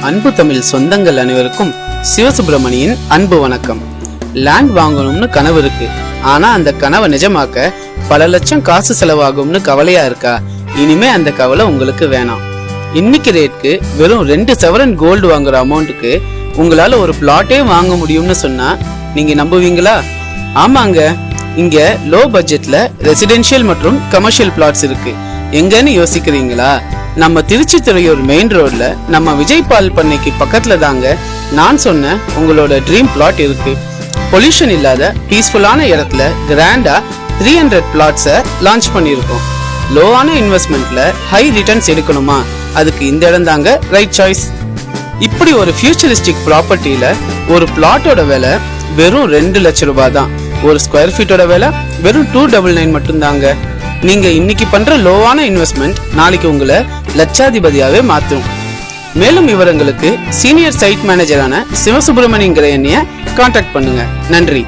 அன்பு தமிழ் சொந்தங்கள் அனைவருக்கும் சிவசுப்பிரமணியின் அன்பு வணக்கம். லேண்ட் வாங்கணும்னு கனவு இருக்கு, ஆனா அந்த கனவை நிஜமாக்க பல லட்சம் காசு செலவாகும்னு கவலையா இருக்கா? இனிமே அந்த கவலை உங்களுக்கு வேணாம். இன்னைக்கு ரேட்க்கு வெறும் 2 சவரன் கோல்டு வாங்குற அமௌண்ட்டுக்கு உங்களால ஒரு பிளாட்டே வாங்க முடியும்னு சொன்னா நீங்க நம்புவீங்களா? ஆமாங்க, இங்க லோ பட்ஜெட்ல ரெசிடென்ஷியல் மற்றும் கமர்ஷியல் பிளாட்ஸ் இருக்கு. எங்கன்னு யோசிக்கிறீங்களா? நம்ம திருச்சி துறையூர் மெயின் ரோட்ல நம்ம விஜய் பால் பண்ணைக்கு பக்கத்துல தாங்க நான் சொன்ன உங்களோட ட்ரீம் பிளாட் இருக்கு. பொல்யூஷன் இல்லாத பீஸ்ஃபுல்லான இடத்துல கிராண்டா 300 பிளாட்ஸை லான்ச் பண்ணியிருக்கோம். லோவான இன்வெஸ்ட்மெண்ட்ல ஹை ரிட்டர்ன்ஸ் எடுக்கணுமா? அதுக்கு இந்த இடம் தாங்க ரைட் சாய்ஸ். இப்படி ஒரு ஃபியூச்சரிஸ்டிக் ப்ராப்பர்ட்டியில ஒரு பிளாட்டோட விலை வெறும் 2 லட்சம் ரூபாய் தான். ஒரு ஸ்கொயர் ஃபீட்டோட விலை வெறும் 299 மட்டும் தாங்க. நீங்க இன்னைக்கு பண்ற லோவான இன்வெஸ்ட்மெண்ட் நாளைக்கு உங்களை லட்சாதிபதியாவே மாற்றும். மேலும் விவரங்களுக்கு சீனியர் சைட் மேனேஜரான சிவசுப்பிரமணியங்கிற என்னைய கான்டாக்ட் பண்ணுங்க. நன்றி.